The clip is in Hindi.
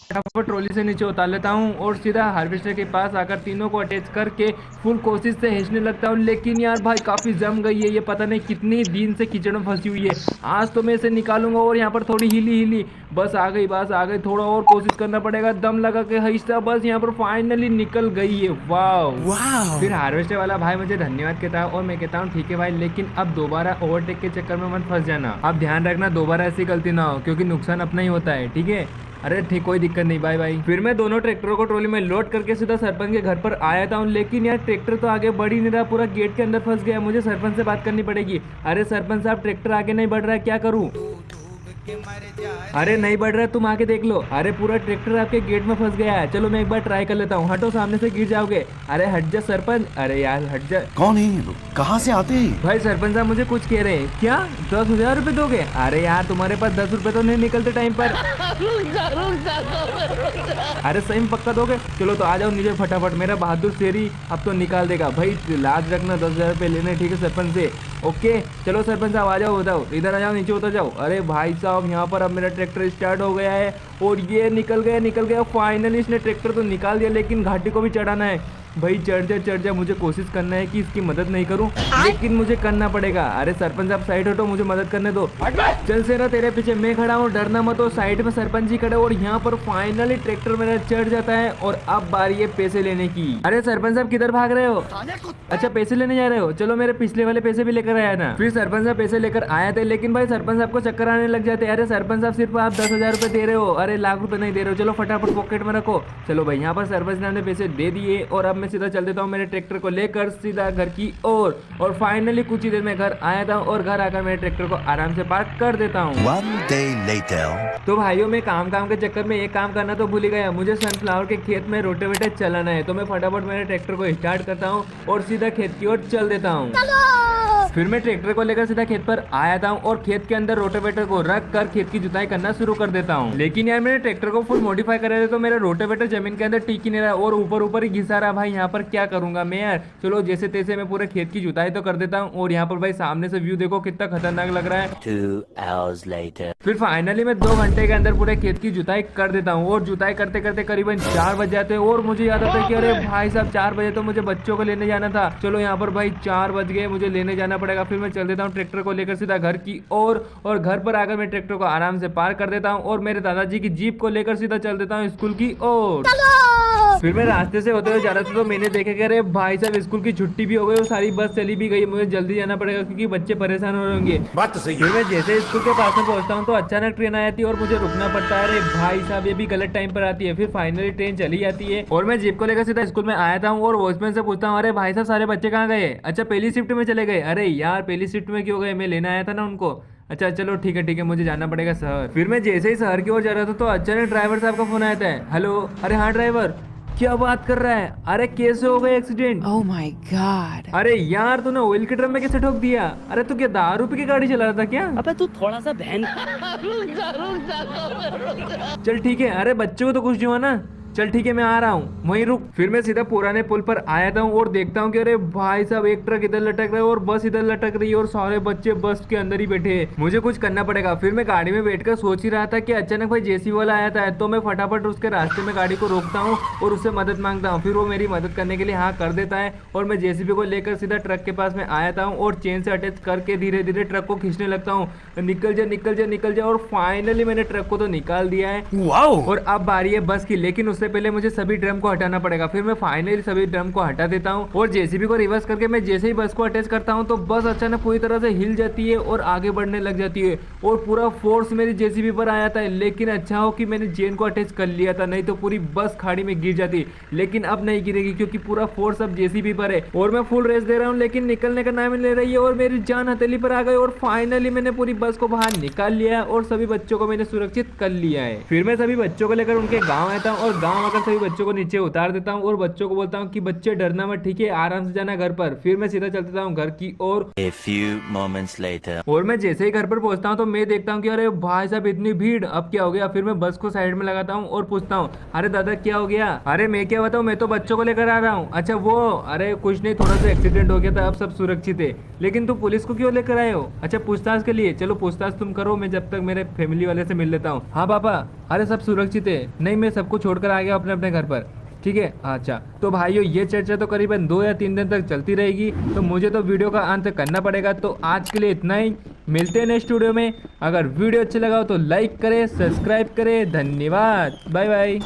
फटाफट ट्रॉली से नीचे उतार लेता हूँ और सीधा हार्वेस्टर के पास आकर तीनों को अटैच करके फुल कोशिश से खींचने लगता हूँ। लेकिन यार भाई काफी जम गई है, ये पता नहीं कितनी दिन से कीचड़ में फंसी हुई है। आज तो मैं इसे निकालूंगा। और यहाँ पर थोड़ी हिली हिली, बस आ गई, बस आ गई। थोड़ा और कोशिश करना पड़ेगा, दम लगा के खींचता, बस यहाँ पर फाइनली निकल गई है। वाह। फिर हार्वेस्टर वाला भाई मुझे धन्यवाद कहता है और मैं कहता हूँ ठीक है भाई, लेकिन अब दोबारा ओवरटेक के चक्कर में मत फंस जाना। अब ध्यान रखना दोबारा ऐसी गलती ना हो, क्योंकि नुकसान अपना ही होता है, ठीक है। अरे ठीक, कोई दिक्कत नहीं, बाय बाय। फिर मैं दोनों ट्रैक्टरों को ट्रॉली में लोड करके सीधा सरपंच के घर पर आया था। लेकिन यार ट्रैक्टर तो आगे बढ़ ही नहीं रहा, पूरा गेट के अंदर फंस गया। मुझे सरपंच से बात करनी पड़ेगी। अरे सरपंच साहब, ट्रैक्टर आगे नहीं बढ़ रहा है, क्या करूँ? अरे नहीं बढ़ रहा है, तुम आके देख लो। अरे पूरा ट्रैक्टर आपके गेट में फंस गया है। चलो मैं एक बार ट्राई कर लेता हूँ। हटो, सामने से गिर जाओगे। अरे हट जा सरपंच। अरे यार हट जा। कौन है ये लोग, कहाँ से आते हैं? भाई सरपंच साहब मुझे कुछ कह रहे हैं। क्या 10,000 रुपए दोगे? अरे यार तुम्हारे पास 10 रुपए तो नहीं निकलते टाइम पर। अरे सही में पक्का दोगे? चलो तो आ जाओ नीचे फटाफट, मेरा बहादुर शेरी अब तो निकाल देगा। भाई लाज रखना, 10,000 रुपए लेने, ठीक है सरपंच से। ओके चलो सरपंच साहब आ जाओ, बताओ इधर आ जाओ, नीचे उतर जाओ। अरे भाई साहब यहाँ पर अब मेरा ट्रैक्टर स्टार्ट हो गया है और ये निकल गया फाइनली। इसने ट्रैक्टर तो निकाल दिया, लेकिन घाटी को भी चढ़ाना है। भाई चढ़ जा, मुझे कोशिश करना है कि इसकी मदद नहीं करूं, लेकिन मुझे करना पड़ेगा। अरे सरपंच साहब साइड हटो, मुझे मदद करने दो। चल सेरा तेरे पीछे मैं खड़ा हूँ, डरना मत हो। साइड में सरपंच जी खड़े और यहाँ पर फाइनली ट्रैक्टर मेरा चढ़ जाता है और अब बारी है पैसे लेने की। अरे सरपंच साहब किधर भाग रहे हो? अच्छा पैसे लेने जा रहे हो, चलो मेरे पिछले वाले पैसे भी लेकर आया ना। फिर सरपंच साहब पैसे लेकर आए थे, लेकिन भाई सरपंच साहब को चक्कर आने लग जाते हैं। अरे सरपंच साहब सिर्फ आप 10,000 रुपए दे रहे हो, अरे लाख रुपए नहीं दे रहे हो। चलो फटाफट पॉकेट में रखो। चलो भाई यहाँ पर सरपंच ने पैसे दे दिए और अब मैं सीधा चल देता हूँ मेरे ट्रैक्टर को लेकर सीधा घर की ओर। और फाइनली कुछ ही देर में घर आया था और घर आकर मेरे ट्रैक्टर को आराम से पार्क कर देता हूँ। तो भाइयों में काम के चक्कर में एक काम करना तो भूल ही गया, मुझे सनफ्लावर के खेत में रोटेवेटर चलाना है। तो मैं फटाफट मेरे ट्रैक्टर को स्टार्ट करता हूँ और सीधा खेत की ओर चल देता हूँ। फिर मैं ट्रैक्टर को लेकर सीधा खेत पर आया था और खेत के अंदर रोटेवेटर को रख कर खेत की जुताई करना शुरू कर देता हूँ। लेकिन यार मेरे ट्रैक्टर को फुल मॉडिफाई कर रहे थे तो मेरा रोटेवेटर जमीन के अंदर टिक ही नहीं रहा और ऊपर ही घिसा रहा। भाई यहाँ पर क्या करूंगा मैं यार। चलो जैसे तैसे मैं पूरे खेत की जुताई तो कर देता हूँ। और यहाँ पर भाई सामने से व्यू देखो कितना खतरनाक लग रहा है। 2 hours later. फिर फाइनली मैं 2 घंटे के अंदर पूरे खेत की जुताई कर देता हूँ और जुताई करते करते करीबन 4 बज जाते हैं। और मुझे याद आता है कि अरे भाई साहब 4 बजे तो मुझे बच्चों को लेने जाना था। चलो यहाँ पर भाई 4 बज गए, मुझे लेने जाना पड़ेगा। फिर मैं चल देता हूँ ट्रैक्टर को लेकर सीधा घर की ओर और घर पर आकर मैं ट्रैक्टर को आराम से पार्क कर देता हूँ और मेरे दादाजी की जीप को लेकर सीधा चल देता हूँ स्कूल की ओर। फिर मैं रास्ते से होते हुए जा रहा था तो मैंने देखा कि अरे भाई साहब स्कूल की छुट्टी भी हो गई और सारी बस चली भी गई। मुझे जल्दी जाना पड़ेगा क्योंकि बच्चे परेशान हो रहे होंगे। बात तो सही है। फिर मैं जैसे स्कूल के पास में पहुंचता हूँ तो अचानक ट्रेन आ जाती है और मुझे रुकना पड़ता है। अरे भाई साहब ये भी गलत टाइम पर आती है। फिर फाइनली ट्रेन चली जाती है और मैं जीप को लेकर सीधा स्कूल में आया था और वॉचमैन से पूछता हूँ अरे भाई साहब सारे बच्चे कहाँ गए? अच्छा पहली शिफ्ट में चले गए। अरे यार पहली शिफ्ट में क्यों गए? मैं लेने आया था ना उनको। अच्छा चलो ठीक है मुझे जाना पड़ेगा शहर। फिर मैं जैसे ही शहर की ओर जा रहा था तो अचानक ड्राइवर साहब का फोन आया था। हेलो, अरे हाँ ड्राइवर, क्या बात कर रहा है? अरे कैसे हो गए एक्सीडेंट? Oh my God! अरे यार तूने ऑयल के ड्रम में कैसे ठोक दिया? अरे तू क्या दारू पी के गाड़ी चला रहा था क्या? अबे तू थोड़ा सा बहन। चल ठीक है, अरे बच्चे को तो कुछ नहीं हुआ ना? चल ठीक है मैं आ रहा हूँ, वहीं रुक। फिर मैं सीधा पुराने पुल पर आया था और देखता हूँ कि अरे भाई साहब एक ट्रक इधर लटक रहा है और बस इधर लटक रही है और सारे बच्चे बस के अंदर ही बैठे हैं। मुझे कुछ करना पड़ेगा। फिर मैं गाड़ी में बैठकर सोच ही रहा था कि अचानक भाई जेसीबी वाला आया था, तो मैं फटाफट उसके रास्ते में गाड़ी को रोकता हूँ और उससे मदद मांगता हूँ। फिर वो मेरी मदद करने के लिए हाँ कर देता है और मैं जेसीबी को लेकर सीधा ट्रक के पास में आया था और चेन से अटैच करके धीरे धीरे ट्रक को खींचने लगता हूँ। निकल जा और फाइनली मैंने ट्रक को तो निकाल दिया है। और अब बारी है बस की, लेकिन उससे पहले मुझे सभी ड्रम को हटाना पड़ेगा। फिर मैं फाइनली सभी ड्रम को हटा देता हूँ और जेसीबी को रिवर्स करके मैं जैसे ही बस को अटैच करता हूँ तो बस अचानक पूरी तरह से हिल जाती है और आगे बढ़ने लग जाती है और पूरा फोर्स मेरी जेसीबी पर आया था। लेकिन अच्छा हो कि मैंने चेन को अटैच कर लिया था, नहीं तो पूरी बस खाड़ी में गिर जाती। लेकिन अब नहीं गिरेगी क्योंकि पूरा फोर्स अब जेसीबी पर है और मैं फुल रेस दे रहा हूँ, लेकिन निकलने का नाम ले रही है और मेरी जान हथेली पर आ गई और फाइनली मैंने पूरी बस को बाहर निकाल लिया और सभी बच्चों को मैंने सुरक्षित कर लिया है। फिर मैं सभी बच्चों को लेकर उनके गाँव आता हूँ और गाँव आकर सभी बच्चों को नीचे उतार देता हूँ और बच्चों को बोलता हूँ कि बच्चे डरना मत, ठीक है, आराम से जाना घर पर। फिर मैं सीधा चल देता हूँ घर की ओर। A few moments later. और मैं जैसे ही घर पर पहुंचता हूँ तो मैं देखता हूँ कि अरे भाई साहब इतनी भीड़, अब क्या हो गया? फिर मैं बस को साइड में लगाता हूँ और पूछता हूँ अरे दादा क्या हो गया? अरे मैं क्या बताऊँ, मैं तो बच्चों को लेकर आ रहा हूँ। अच्छा वो, अरे कुछ नहीं, थोड़ा सा एक्सीडेंट हो गया था, अब सब सुरक्षित है। लेकिन तुम पुलिस को क्यों लेकर आए हो? अच्छा पूछताछ के लिए? चलो पूछताछ तुम करो, मैं जब तक मेरे फैमिली वाले से मिल लेता हूँ। हाँ पापा, अरे सब सुरक्षित है। नहीं, मैं सबको छोड़कर आ गया अपने अपने घर पर। ठीक है, अच्छा तो भाइयों ये चर्चा तो करीबन 2 या 3 दिन तक चलती रहेगी, तो मुझे तो वीडियो का अंत करना पड़ेगा। तो आज के लिए इतना ही, मिलते हैं नेक्स्ट वीडियो में। अगर वीडियो अच्छा लगा हो तो लाइक करें, सब्सक्राइब करें। धन्यवाद, बाय बाय।